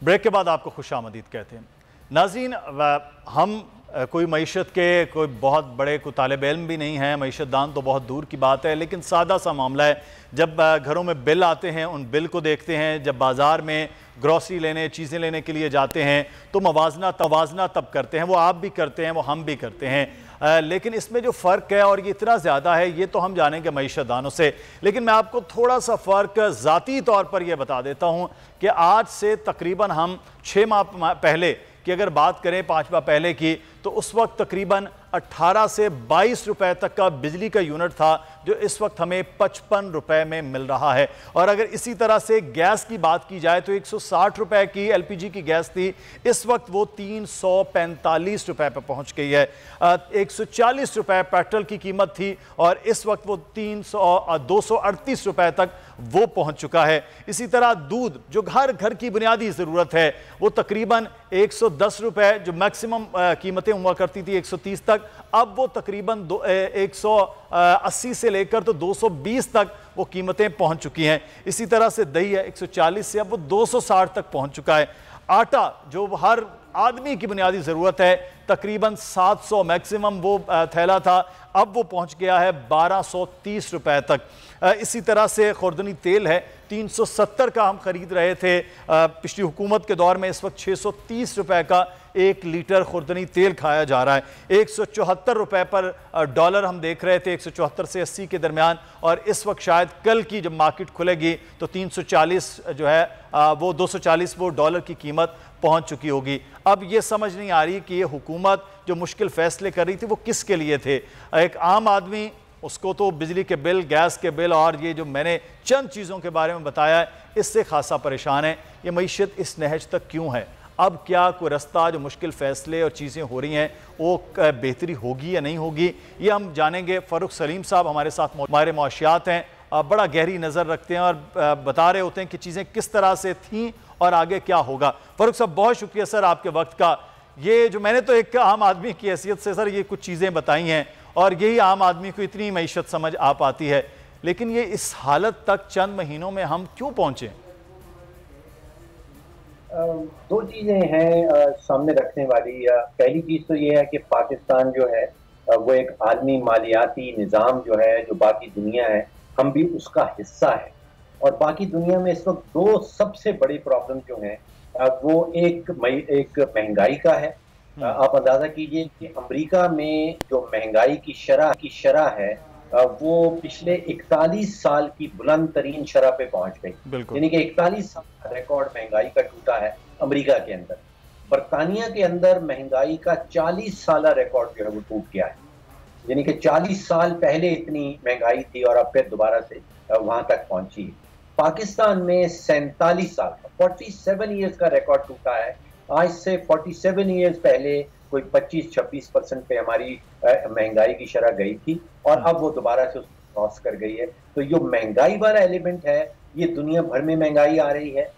Speaker 4: ब्रेक के बाद आपको खुशामदीद कहते हैं। नाज़रीन, हम कोई मईशत के कोई बहुत बड़े कोई तालिब इल्म भी नहीं है, मईशत दान तो बहुत दूर की बात है, लेकिन सादा सा मामला है। जब घरों में बिल आते हैं, उन बिल को देखते हैं, जब बाज़ार में ग्रॉसरी लेने, चीज़ें लेने के लिए जाते हैं, तो तवाज़ना तब करते हैं। वो आप भी करते हैं, वो हम भी करते हैं, लेकिन इसमें जो फ़र्क है और ये इतना ज़्यादा है, ये तो हम जानेंगे मईशत दानों से। लेकिन मैं आपको थोड़ा सा फ़र्क ज़ाती तौर पर यह बता देता हूँ कि आज से तकरीबन हम 6 माह पहले की अगर बात करें, 5 माह पहले की, तो उस वक्त तकरीबन 18 से 22 रुपए तक का बिजली का यूनिट था, जो इस वक्त हमें 55 रुपए में मिल रहा है। और अगर इसी तरह से गैस की बात की जाए तो 160 रुपए की LPG की गैस थी, इस वक्त वो 345 रुपए पर पहुंच गई है। 140 रुपए पेट्रोल की कीमत थी और इस वक्त वो 238 रुपए तक वो पहुंच चुका है। इसी तरह दूध, जो घर की बुनियादी ज़रूरत है, वो तकरीबन 110 रुपए, जो मैक्सिमम कीमतें हुआ करती थी 130 तक, अब वो तकरीबन 180 से लेकर तो 220 तक वो कीमतें पहुंच चुकी हैं। इसी तरह से दही है 140 से अब वो 260 तक पहुंच चुका है। आटा, जो हर आदमी की बुनियादी ज़रूरत है, तकरीबन 700 मैक्सिमम वो थैला था, अब वो पहुंच गया है 1230 रुपए तक। इसी तरह से खुर्दनी तेल है 370 का हम खरीद रहे थे पिछली हुकूमत के दौर में, इस वक्त 630 रुपए का 1 लीटर खुर्दनी तेल खाया जा रहा है। 174 रुपए पर डॉलर हम देख रहे थे, 174 से 80 के दरमियान, और इस वक्त शायद कल की जब मार्केट खुलेगी तो 340 जो है वो 240 वो डॉलर की कीमत पहुंच चुकी होगी। अब ये समझ नहीं आ रही कि ये हुकूमत जो मुश्किल फैसले कर रही थी वो किसके लिए थे। एक आम आदमी, उसको तो बिजली के बिल, गैस के बिल और ये जो मैंने चंद चीज़ों के बारे में बताया है, इससे खासा परेशान है। ये मईशत इस नहज तक क्यों है? अब क्या कोई रास्ता, जो मुश्किल फ़ैसले और चीज़ें हो रही हैं वो बेहतरी होगी या नहीं होगी, ये हम जानेंगे। फ़ारूक सलीम साहब हमारे साथ हमारे मुआशियात हैं, बड़ा गहरी नज़र रखते हैं और बता रहे होते हैं कि चीज़ें किस तरह से थीं और आगे क्या होगा। फ़ारूक साहब, बहुत शुक्रिया सर आपके वक्त का। ये जो मैंने तो एक आम आदमी की हैसियत से सर ये कुछ चीज़ें बताई हैं और यही आम आदमी को इतनी मईशत समझ आ पाती है, लेकिन ये इस हालत तक चंद महीनों में हम क्यों पहुंचे?
Speaker 5: दो चीज़ें हैं सामने रखने वाली। पहली चीज़ तो ये है कि पाकिस्तान जो है वो एक आलमी मालियाती निज़ाम जो है, जो बाकी दुनिया है, हम भी उसका हिस्सा है। और बाकी दुनिया में इस वक्त दो सबसे बड़ी प्रॉब्लम जो हैं वो एक महंगाई का है। आप अंदाजा कीजिए कि अमेरिका में जो महंगाई की शरह है वो पिछले 41 साल की बुलंद तरीन शरह पे पहुंच गई, यानी कि 41 साल का रिकॉर्ड महंगाई का टूटा है अमेरिका के अंदर। बरतानिया के अंदर महंगाई का 40 साल रिकॉर्ड जो है वो टूट गया है, यानी कि 40 साल पहले इतनी महंगाई थी और अब फिर दोबारा से वहां तक पहुंची। पाकिस्तान में 47 साल का 47 ईयर्स का रिकॉर्ड टूटा है। आज से 47 ईयर्स पहले कोई 25-26% पे हमारी महंगाई की शरह गई थी और अब वो दोबारा से उसको क्रॉस कर गई है। तो जो महंगाई वाला एलिमेंट है, ये दुनिया भर में महंगाई आ रही है।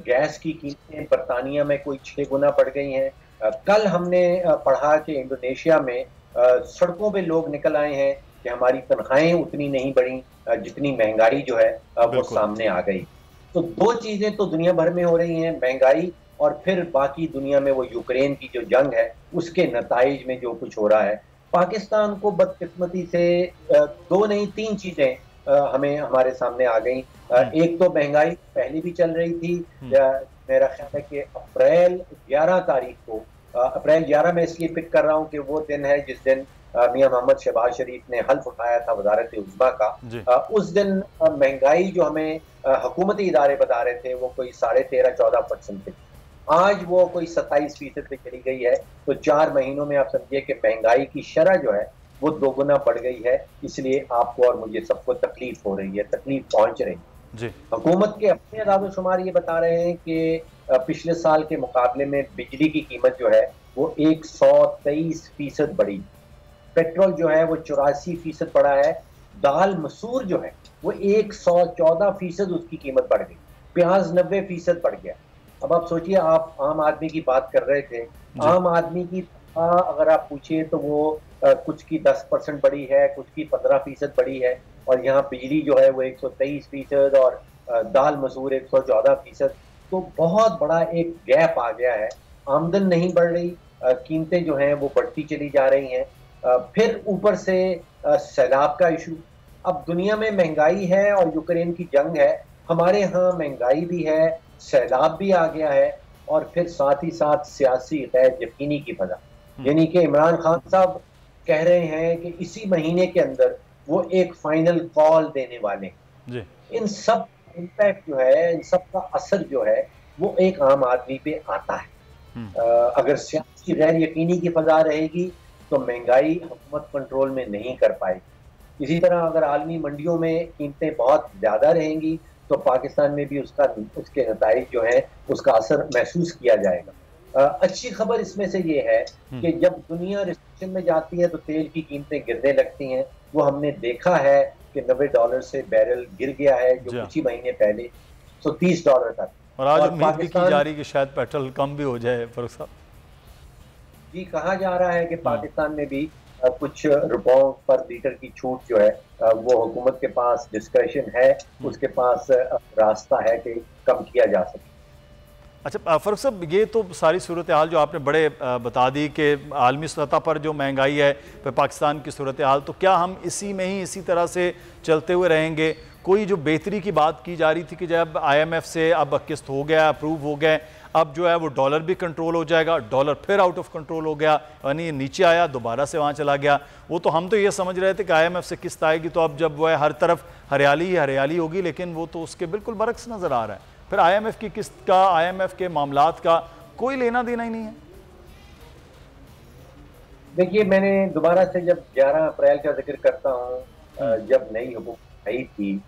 Speaker 5: गैस की कीमतें बरतानिया में कोई 6 गुना बढ़ गई हैं। कल हमने पढ़ा कि इंडोनेशिया में सड़कों पे लोग निकल आए हैं कि हमारी तनख्वाहें उतनी नहीं बढ़ी जितनी महंगाई जो है वो सामने आ गई। तो दो चीजें तो दुनिया भर में हो रही हैं, महंगाई और फिर बाकी दुनिया में वो यूक्रेन की जो जंग है उसके नताइज में जो कुछ हो रहा है। पाकिस्तान को बदकिस्मती से 2 नहीं 3 चीजें हमें हमारे सामने आ गई। एक तो महंगाई पहले भी चल रही थी। मेरा ख्याल है कि अप्रैल 11 तारीख को, अप्रैल 11 में इसलिए पिक कर रहा हूँ कि वो दिन है जिस दिन मियां मोहम्मद शहबाज शरीफ ने हल्फ उठाया था वजारत उज़्मा का। उस दिन महंगाई जो हमें हुकूमती इदारे बता रहे थे वो कोई 13.5-14% थी, आज वो कोई 27% पे चली गई है। तो 4 महीनों में आप समझिए कि महंगाई की शरह जो है वो 2 गुना बढ़ गई है। इसलिए आपको और मुझे सबको तकलीफ हो रही है, तकलीफ पहुंच रही है। हुकूमत के अपने आदाद-ओ-शुमार ये बता रहे हैं कि पिछले साल के मुकाबले में बिजली की कीमत जो है वो 123% बढ़ी, पेट्रोल जो है वो 84% बढ़ा है, दाल मसूर जो है वो 114% उसकी कीमत बढ़ गई, प्याज 90% बढ़ गया। अब आप सोचिए, आप आम आदमी की बात कर रहे थे, आम आदमी की अगर आप पूछिए तो वो कुछ की 10% बढ़ी है, कुछ की 15% बढ़ी है, और यहाँ बिजली जो है वो 123% और दाल मसूर 114%। तो बहुत बड़ा एक गैप आ गया है। आमदन नहीं बढ़ रही, कीमतें जो हैं वो बढ़ती चली जा रही हैं। फिर ऊपर से सैलाब का इशू। अब दुनिया में महंगाई है और यूक्रेन की जंग है, हमारे यहाँ महंगाई भी है, सैलाब भी आ गया है, और फिर साथ ही साथ सियासी गैर यकीनी की फजा। यानी कि इमरान खान साहब कह रहे हैं कि इसी महीने के अंदर वो एक फाइनल कॉल देने वाले हैं। इन सब इम्पैक्ट जो है, इन सब का असर जो है वो एक आम आदमी पे आता है। अगर सियासी गैर यकीनी की फजा रहेगी तो महंगाई हुकूमत कंट्रोल में नहीं कर पाएगी। इसी तरह अगर आलमी मंडियों में कीमतें बहुत ज़्यादा रहेंगी तो पाकिस्तान में भी उसके नताइज जो है उसका असर महसूस किया जाएगा। अच्छी खबर इसमें से ये है कि जब दुनिया रिसेशन में जाती है तो तेल की कीमतें गिरने लगती हैं। वो हमने देखा है कि $90 से बैरल गिर गया है, जो कुछ ही महीने पहले $130 तक,
Speaker 4: और आज उम्मीद भी की जा रही कि शायद पेट्रोल कम भी हो जाए। फरूक साहब
Speaker 5: जी, कहा जा रहा है कि पाकिस्तान में भी कुछ रुपयों पर लीटर की छूट जो है वो हुकूमत के पास डिस्क्रेशन है, उसके पास रास्ता है कि कम किया जा सके।
Speaker 4: अच्छा फरूक साहब, ये तो सारी सूरत हाल जो आपने बड़े बता दी कि आलमी सतह पर जो महंगाई है, फिर पाकिस्तान की सूरत हाल, तो क्या हम इसी में ही इसी तरह से चलते हुए रहेंगे? कोई जो बेहतरी की बात की जा रही थी कि जब IMF से अब किस्त हो गया, अप्रूव हो गए, अब जो है वो डॉलर भी कंट्रोल हो जाएगा, डॉलर फिर आउट ऑफ कंट्रोल हो गया, यानी नीचे आया दोबारा से वहाँ चला गया। वो तो हम तो ये समझ रहे थे कि IMF से किस्त आएगी तो अब जब वो है हर तरफ हरियाली ही हरियाली होगी, लेकिन वो तो उसके बिल्कुल बरक्स नज़र आ रहा है। फिर IMF की किस्त का, IMF के मामलात का कोई लेना देना ही नहीं है।
Speaker 5: देखिए, मैंने दोबारा से जब 11 अप्रैल का जिक्र करता हूँ, जब नई हुकूमत आई थी,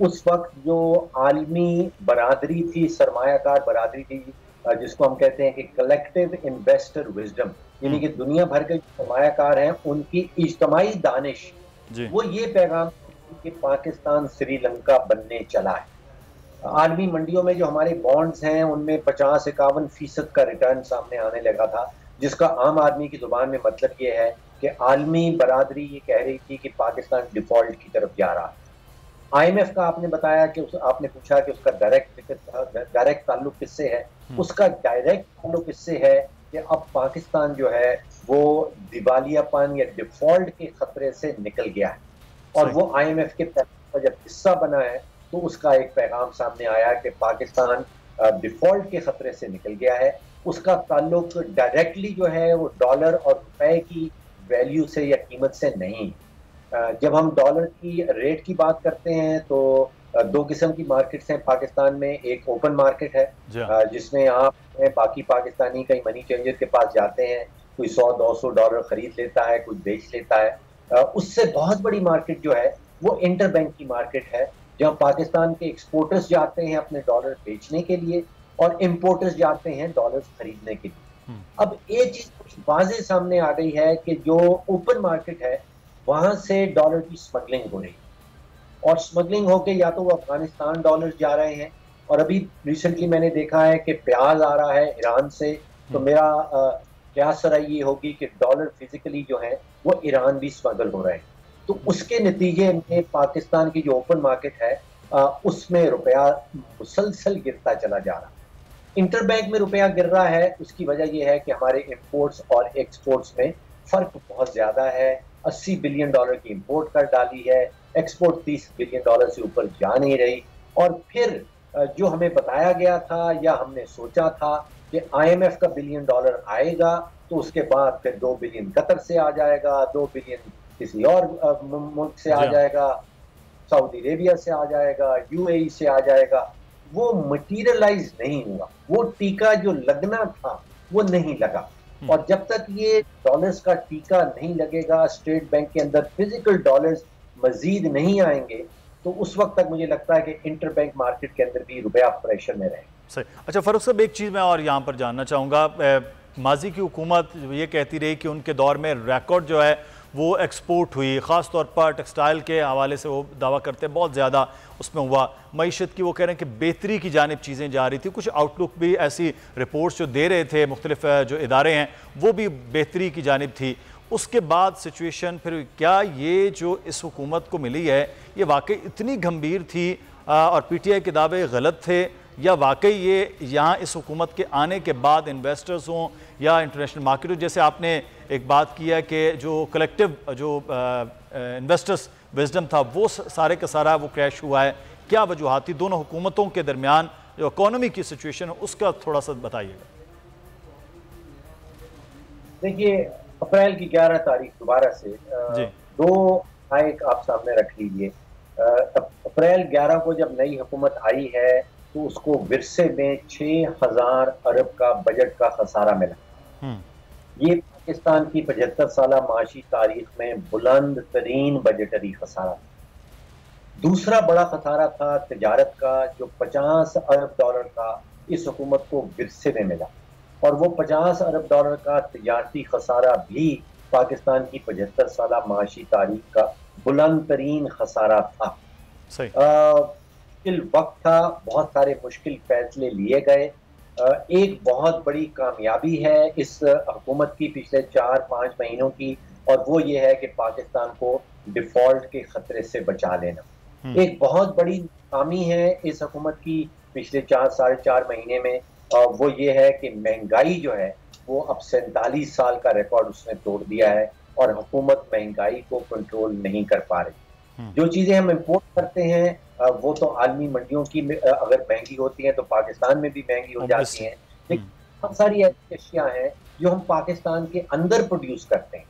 Speaker 5: उस वक्त जो आलमी बरादरी थी, सरमायाकार बरादरी थी, जिसको हम कहते हैं कि कलेक्टिव इन्वेस्टर विजडम, यानी कि दुनिया भर के सरमायाकार हैं, उनकी इज्तमाही दानिश, वो ये पैगाम कि पाकिस्तान श्रीलंका बनने चला है। आलमी मंडियों में जो हमारे बॉन्ड्स हैं उनमें 50-51% का रिटर्न सामने आने लगा था, जिसका आम आदमी की जुबान में मतलब ये है कि आलमी बरादरी ये कह रही थी कि पाकिस्तान डिफॉल्ट की तरफ जा रहा है। IMF का आपने बताया कि आपने पूछा कि उसका डायरेक्ट ताल्लुक किससे है। उसका डायरेक्ट ताल्लुक इससे है कि अब पाकिस्तान जो है वो दिवालियापन या डिफॉल्ट के खतरे से निकल गया है, और वो IMF के पैगाम का जब हिस्सा बना है तो उसका एक पैगाम सामने आया कि पाकिस्तान डिफॉल्ट के खतरे से निकल गया है। उसका ताल्लुक डायरेक्टली जो है वो डॉलर और रुपए की वैल्यू से या कीमत से नहीं। जब हम डॉलर की रेट की बात करते हैं तो दो किस्म की मार्केट्स हैं पाकिस्तान में। एक ओपन मार्केट है जिसमें आप बाकी पाकिस्तानी कई मनी चेंजर के पास जाते हैं, कोई 100-200 डॉलर खरीद लेता है, कुछ बेच लेता है। उससे बहुत बड़ी मार्केट जो है वो इंटरबैंक की मार्केट है, जहां पाकिस्तान के एक्सपोर्टर्स जाते हैं अपने डॉलर बेचने के लिए और इंपोर्टर्स जाते हैं डॉलर्स खरीदने के लिए। अब एक चीज वाज़ेह सामने आ गई है कि जो ओपन मार्केट है वहां से डॉलर की स्मगलिंग हो रही है, और स्मगलिंग होके या तो वो अफगानिस्तान डॉलर जा रहे हैं, और अभी रिसेंटली मैंने देखा है कि प्याज आ रहा है ईरान से, तो मेरा क्या सराय ये होगी कि डॉलर फिजिकली जो है वो ईरान भी स्मगल हो रहे हैं। तो उसके नतीजे में पाकिस्तान की जो ओपन मार्केट है उसमें रुपया मुसलसल गिरता चला जा रहा है। इंटरबैंक में रुपया गिर रहा है, उसकी वजह यह है कि हमारे इंपोर्ट्स और एक्सपोर्ट्स में फर्क बहुत ज्यादा है। 80 बिलियन डॉलर की इंपोर्ट कर डाली है, एक्सपोर्ट 30 बिलियन डॉलर से ऊपर जा नहीं रही। और फिर जो हमें बताया गया था या हमने सोचा था कि IMF का $1 बिलियन आएगा, तो उसके बाद फिर 2 बिलियन कतर से आ जाएगा, 2 बिलियन किसी और मुल्क से आ जाएगा, सऊदी अरेबिया से आ जाएगा, UAE से आ जाएगा, वो मटीरियलाइज नहीं हुआ। वो टीका जो लगना था वो नहीं लगा, और जब तक ये डॉलर्स का टीका नहीं लगेगा, स्टेट बैंक के अंदर फिजिकल डॉलर्स मजीद नहीं आएंगे, तो उस वक्त तक मुझे लगता है कि इंटरबैंक मार्केट के अंदर भी रुपया प्रेशर में रहेगा।
Speaker 4: सही। अच्छा फारूक साहब, एक चीज़ मैं और यहाँ पर जानना चाहूँगा, माजी की हुकूमत ये कहती रही कि उनके दौर में रिकॉर्ड जो है वो एक्सपोर्ट हुई, ख़ास तौर पर टेक्सटाइल के हवाले से वो दावा करते हैं बहुत ज़्यादा उसमें हुआ। मईशत की वो कह रहे हैं कि बेहतरी की जानिब चीज़ें जा रही थी, कुछ आउटलुक भी ऐसी रिपोर्ट्स जो दे रहे थे मुख्तलिफ जो इदारे हैं वो भी बेहतरी की जानिब थी। उसके बाद सिचुएशन फिर क्या ये जो इस हुकूमत को मिली है ये वाकई इतनी गंभीर थी और PTI के दावे गलत थे, या वाकई ये यहाँ इस हुकूमत के आने के बाद इन्वेस्टर्स हों या इंटरनेशनल मार्केट हो, जैसे आपने एक बात की है कि जो कलेक्टिव जो इन्वेस्टर्स विजडम था वो सारे का सारा वो क्रैश हुआ है, क्या वजूहात थी दोनों हुकूमतों के दरमियान जो इकोनॉमी की सिचुएशन है उसका थोड़ा सा बताइएगा।
Speaker 5: देखिए, अप्रैल की 11 तारीख दोबारा से दो आयक आप सामने रख लीजिए। अप्रैल 11 को जब नई हुकूमत आई है तो उसको विरसे में 6000 अरब का बजट का खसारा मिला। ये पाकिस्तान की 75 साला माशी तारीख में बुलंद तरीन बजटरी खसारा। दूसरा बड़ा खसारा था तिजारत का, जो 50 अरब डॉलर का इस हुकूमत को विरसे में मिला, और वो 50 अरब डॉलर का तिजारती खसारा भी पाकिस्तान की 75 साला माशी तारीख का बुलंद तरीन खसारा था। मुश्किल वक्त था, बहुत सारे मुश्किल फैसले लिए गए। एक बहुत बड़ी कामयाबी है इस हुकूमत की पिछले 4-5 महीनों की, और वो ये है कि पाकिस्तान को डिफॉल्ट के खतरे से बचा लेना। एक बहुत बड़ी नाकामी है इस हुकूमत की पिछले 4-4.5 महीने में, और वो ये है कि महंगाई जो है वो अब 47 साल का रिकॉर्ड उसने तोड़ दिया है, और हुकूमत महंगाई को कंट्रोल नहीं कर पा रही। जो चीजें हम इंपोर्ट करते हैं वो तो आलमी मंडियों की अगर महंगी होती हैं तो पाकिस्तान में भी महंगी हो जाती हैं, लेकिन बहुत सारी ऐसी अशिया हैं जो हम पाकिस्तान के अंदर प्रोड्यूस करते हैं।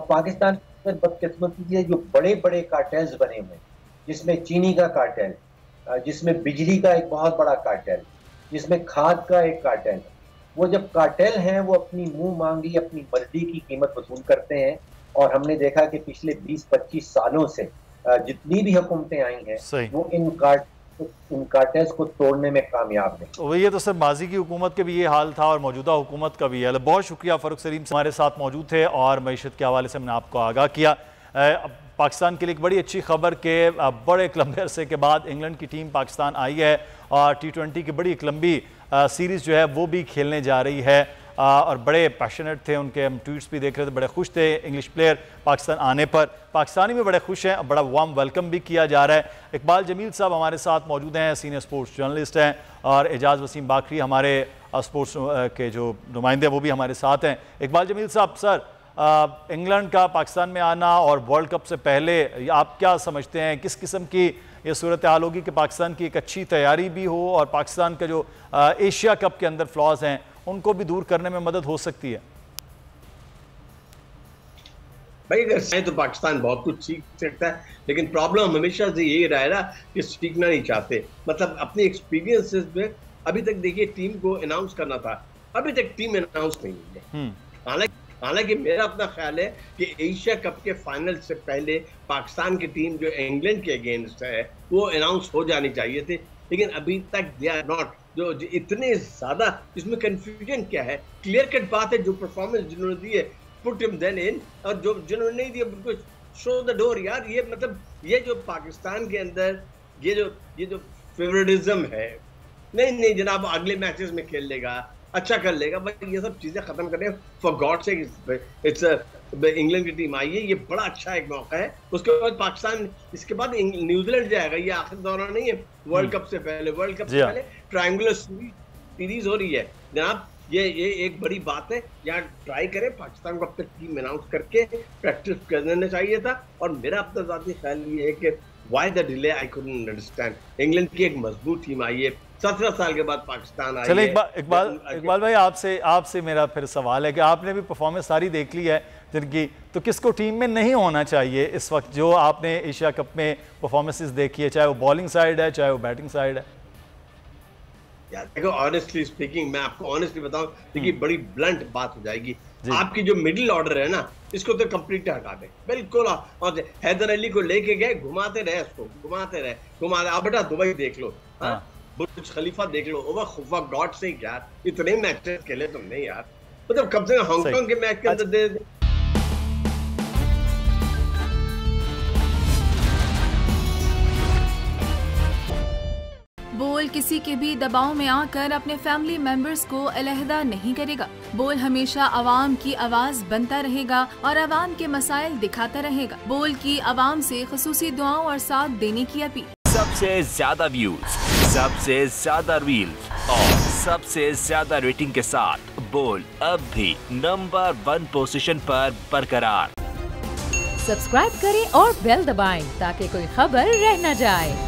Speaker 5: पाकिस्तान के अंदर बदकिस्मती है जो बड़े बड़े कार्टेल्स बने हुए हैं, जिसमें चीनी का कार्टेल, जिसमें बिजली का एक बहुत बड़ा कार्टेल, जिसमें खाद का एक कार्टेल। वो जब कार्टेल हैं वो अपनी मुंह मांगी अपनी मर्जी की कीमत वसूल करते हैं, और हमने देखा कि पिछले 20-25 सालों से जितनी भी हुकूमतें आई हैं वो इन कार्टेल्स को तोड़ने में कामयाब नहीं।
Speaker 4: तो ये तो सर माजी की हुकूमत के भी ये हाल था और मौजूदा हुकूमत का भी है। बहुत शुक्रिया फ़ारूक सलीम हमारे साथ मौजूद थे और मईशत के हवाले से हमने आपको आगाह किया। पाकिस्तान के लिए एक बड़ी अच्छी खबर के बड़े एक लंबे अरसे के बाद इंग्लैंड की टीम पाकिस्तान आई है और T20 की बड़ी एक लंबी सीरीज़ जो है वो भी खेलने जा रही है और बड़े पैशनेट थे, उनके हम ट्वीट्स भी देख रहे थे, बड़े खुश थे इंग्लिश प्लेयर पाकिस्तान आने पर। पाकिस्तानी भी बड़े खुश हैं, बड़ा वार्म वेलकम भी किया जा रहा है। इकबाल जमील साहब हमारे साथ मौजूद हैं, सीनियर स्पोर्ट्स जर्नलिस्ट हैं, और एजाज़ वसीम बाकरी हमारे स्पोर्ट्स के जो नुमाइंदे वो भी हमारे साथ हैं। इकबाल जमील साहब, सर इंग्लैंड का पाकिस्तान में आना और वर्ल्ड कप से पहले आप क्या समझते हैं, किस किस्म की ये सूरत हाल होगी कि पाकिस्तान की एक अच्छी तैयारी भी हो और पाकिस्तान के जो एशिया कप के अंदर फ्लॉज हैं उनको भी दूर करने में मदद हो सकती है?
Speaker 6: भाई अगर चाहे तो पाकिस्तान बहुत कुछ सीख सकता है, लेकिन प्रॉब्लम हमेशा से यही रहा है ना कि सीखना नहीं चाहते। मतलब अपने एक्सपीरियंसेस में अभी तक देखिए टीम को अनाउंस करना था, अभी तक टीम अनाउंस नहीं हुई है। हालांकि मेरा अपना ख्याल है कि एशिया कप के फाइनल से पहले पाकिस्तान की टीम जो इंग्लैंड के अगेंस्ट है वो अनाउंस हो जानी चाहिए थे, लेकिन अभी तक दे आर नॉट। जो इतने ज्यादा इसमें कंफ्यूजन क्या है, क्लियर कट बात है, जो परफॉर्मेंस जिन्होंने दी है पुट हिम देन इन, और जो जिन्होंने नहीं दिया बिल्कुल शो द डोर। यार ये मतलब ये जो पाकिस्तान के अंदर ये जो फेवरेटिज्म है, नहीं जनाब अगले मैचेस में खेल लेगा, अच्छा कर लेगा, भाई ये सब चीजें खत्म करें फॉर गॉड से। इट्स इंग्लैंड की टीम आई है, ये बड़ा अच्छा एक मौका है। उसके बाद पाकिस्तान, इसके बाद न्यूजीलैंड जाएगा, ये आखिरी दौरा नहीं है वर्ल्ड कप से पहले। वर्ल्ड कप से पहले ट्रायंगुलर सीरीज हो रही है जनाब, ये एक बड़ी बात है। यहाँ ट्राई करें, पाकिस्तान को अब तक टीम अनाउंस करके प्रैक्टिस कर देना चाहिए था। और मेरा अपना जाती ख्याल ये है कि why the delay, I couldn't understand. England की एक मजबूत टीम आई है, 17 साल के बाद पाकिस्तान आई है।
Speaker 4: इकबाल भाई आपसे मेरा फिर सवाल है कि आपने भी परफॉर्मेंस सारी देख ली है जिनकी, तो किसको टीम में नहीं होना चाहिए इस वक्त जो आपने एशिया कप में परफॉर्मेंसेस देखी है, चाहे वो बॉलिंग साइड है चाहे वो बैटिंग साइड है?
Speaker 6: यार देखो, ऑनेस्टली स्पीकिंग मैं आपको ऑनेस्टली बताऊं, देखिए बड़ी ब्लंट बात हो जाएगी, आपकी जो मिडिल ऑर्डर है ना इसको तो कंप्लीट हटा दे बिल्कुल। और हैदर अली को लेके गए, घुमाते रहे उसको, घुमाते अब बेटा दुबई देख लो, बुर्ज खलीफा देख लो, ओवर खुफा गॉड से यार इतने मैचेस खेले तुमने यार, मतलब कम से कम हांगकांग के मैच के अंदर दे।
Speaker 7: बोल किसी के भी दबाव में आकर अपने फैमिली मेंबर्स को अलहदा नहीं करेगा। बोल हमेशा आवाम की आवाज बनता रहेगा और आवाम के मसाइल दिखाता रहेगा। बोल की आवाम से खुसूसी दुआओं और साथ देने की अपील।
Speaker 8: सबसे ज्यादा व्यूज, सबसे ज्यादा रील्स और सबसे ज्यादा रेटिंग के साथ बोल अब भी नंबर 1 पोजीशन पर बरकरार।
Speaker 3: सब्सक्राइब करें और बेल दबाएं ताकि कोई खबर रह न जाए।